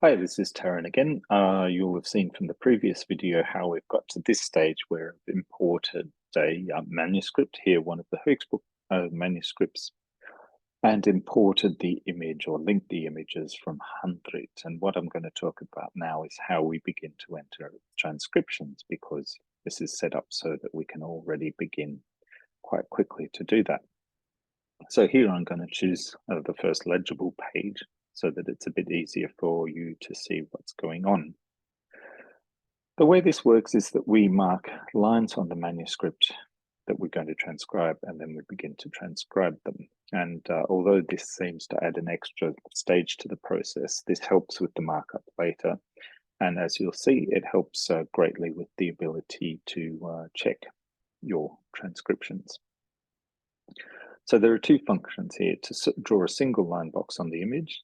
Hi, this is Taryn again. You'll have seen from the previous video how we've got to this stage where I've imported a manuscript here, one of the Hoaxbook manuscripts, and imported the image or linked the images from hundreds. And what I'm going to talk about now is how we begin to enter transcriptions, because this is set up so that we can already begin quite quickly to do that. So here I'm going to choose the first legible page, so that it's a bit easier for you to see what's going on. The way this works is that we mark lines on the manuscript that we're going to transcribe, and then we begin to transcribe them. And although this seems to add an extra stage to the process, this helps with the markup later. And as you'll see, it helps greatly with the ability to check your transcriptions. So there are two functions here: to draw a single line box on the image,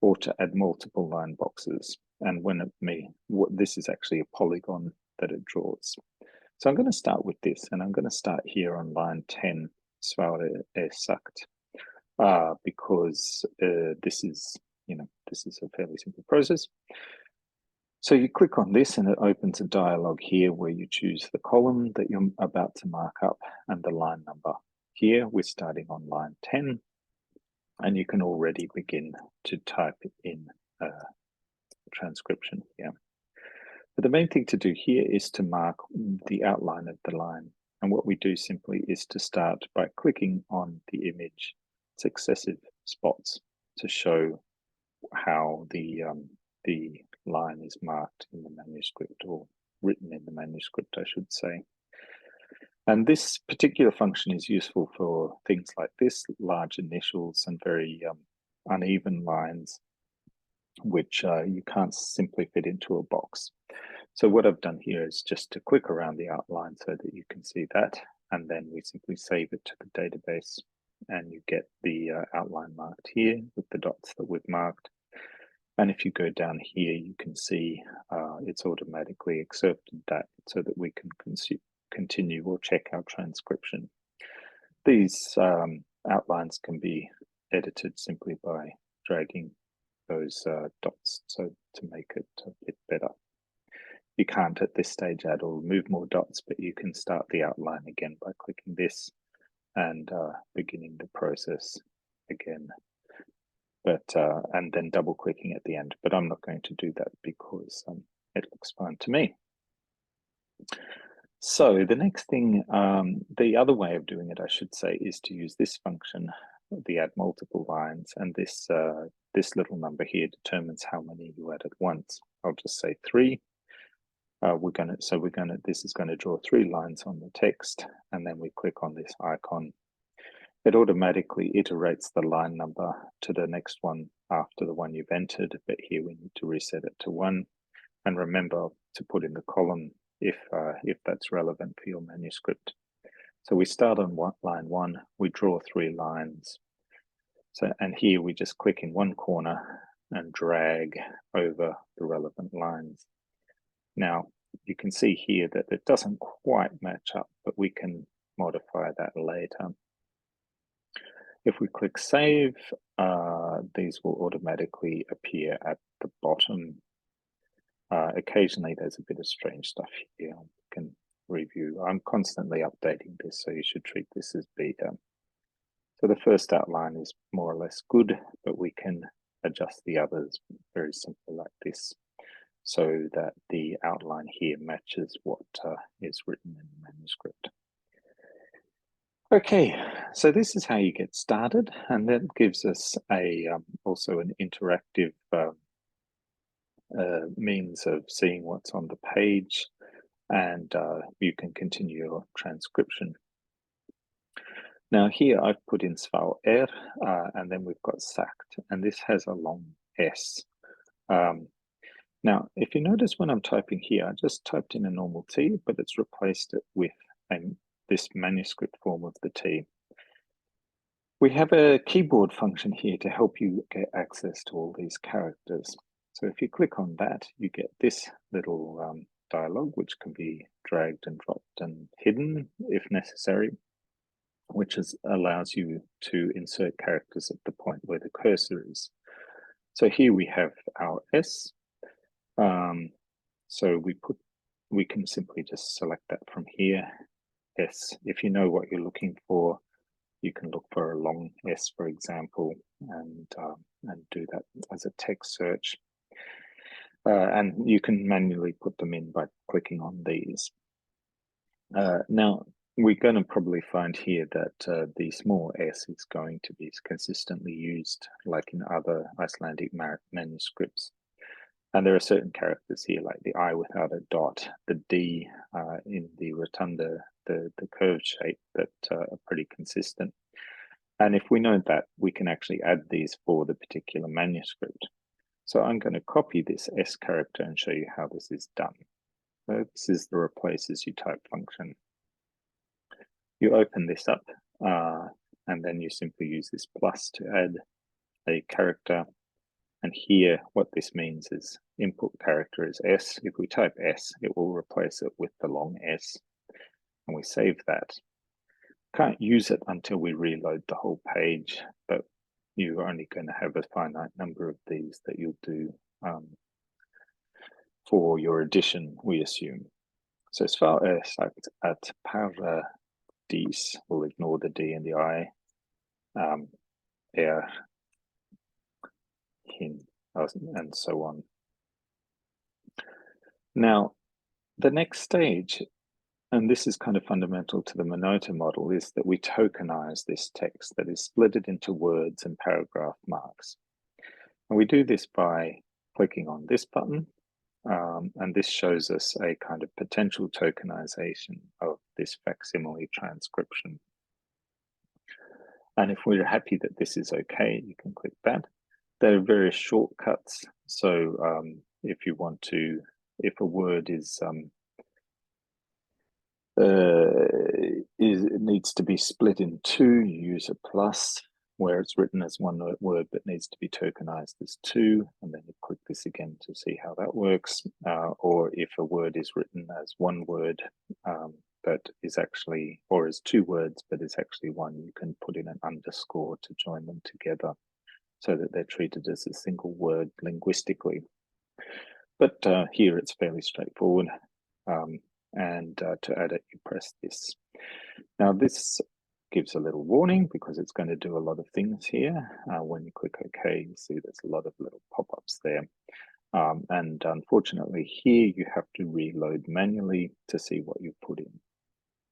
or to add multiple line boxes. And this is actually a polygon that it draws. So I'm going to start with this, and I'm going to start here on line 10, Svare är sagt, because this is a fairly simple process. So you click on this and it opens a dialog here where you choose the column that you're about to mark up and the line number. Here we're starting on line 10, and you can already begin to type in transcription here. But the main thing to do here is to mark the outline of the line. And what we do simply is to start by clicking on the image successive spots to show how the line is marked in the manuscript, or written in the manuscript, I should say. And this particular function is useful for things like this: large initials and very uneven lines, which you can't simply fit into a box. So what I've done here is just to click around the outline so that you can see that, and then we simply save it to the database, and you get the outline marked here with the dots that we've marked. And if you go down here, you can see it's automatically excerpted that so that we can continue or check our transcription. These outlines can be edited simply by dragging those dots so to make it a bit better. You can't at this stage add or remove more dots, but you can start the outline again by clicking this and beginning the process again. And then double clicking at the end, but I'm not going to do that because it looks fine to me. So the next thing, the other way of doing it, I should say, is to use this function, the add multiple lines, and this little number here determines how many you add at once. I'll just say 3. This is going to draw 3 lines on the text, and then we click on this icon. It automatically iterates the line number to the next one after the one you've entered, but here we need to reset it to 1. And remember to put in the column if that's relevant for your manuscript. So we start on line 1, we draw 3 lines. And here we just click in one corner and drag over the relevant lines. Now you can see here that it doesn't quite match up, but we can modify that later. If we click save, these will automatically appear at the bottom. Occasionally there's a bit of strange stuff here you can review. I'm constantly updating this, so you should treat this as beta. So the first outline is more or less good, but we can adjust the others very simply like this, so that the outline here matches what is written in the manuscript. Okay, so this is how you get started, and that gives us also an interactive means of seeing what's on the page, and you can continue your transcription. Now here I've put in Sval R, and then we've got sagt, and this has a long S. Now, if you notice when I'm typing here, I just typed in a normal T, but it's replaced it with this manuscript form of the T. We have a keyboard function here to help you get access to all these characters. So if you click on that, you get this little dialog, which can be dragged and dropped and hidden if necessary, which allows you to insert characters at the point where the cursor is. So here we have our S. So we can simply just select that from here. S. If you know what you're looking for, you can look for a long S, for example, and do that as a text search. And you can manually put them in by clicking on these. Now, we're going to probably find here that the small s is going to be consistently used, like in other Icelandic manuscripts. And there are certain characters here, like the I without a dot, the D in the rotunda, the curved shape, that are pretty consistent. And if we know that, we can actually add these for the particular manuscript. So I'm going to copy this S character and show you how this is done. So this is the replace as you type function. You open this up, and then you simply use this plus to add a character. And here, what this means is input character is S. If we type S, it will replace it with the long S. And we save that. Can't use it until we reload the whole page, but you're only going to have a finite number of these that you'll do for your edition, we assume. So as far as at paradís, we'll ignore the D and the I. Hin, and so on. Now, the next stage, and this is kind of fundamental to the MenotaG model, is that we tokenize this text, that is split it into words and paragraph marks. And we do this by clicking on this button, and this shows us a kind of potential tokenization of this facsimile transcription. And if we're happy that this is okay, you can click that. There are various shortcuts. So if you want to, if a word is it needs to be split in two, you use a plus, where it's written as one word but needs to be tokenized as two, and then you click this again to see how that works. Or if a word is written as one word but is actually, or as two words but is actually one, you can put in an underscore to join them together so that they're treated as a single word linguistically. But here it's fairly straightforward. And to add it, you press this. Now this gives a little warning because it's going to do a lot of things here. When you click OK, you see there's a lot of little pop-ups there. And unfortunately here you have to reload manually to see what you put in.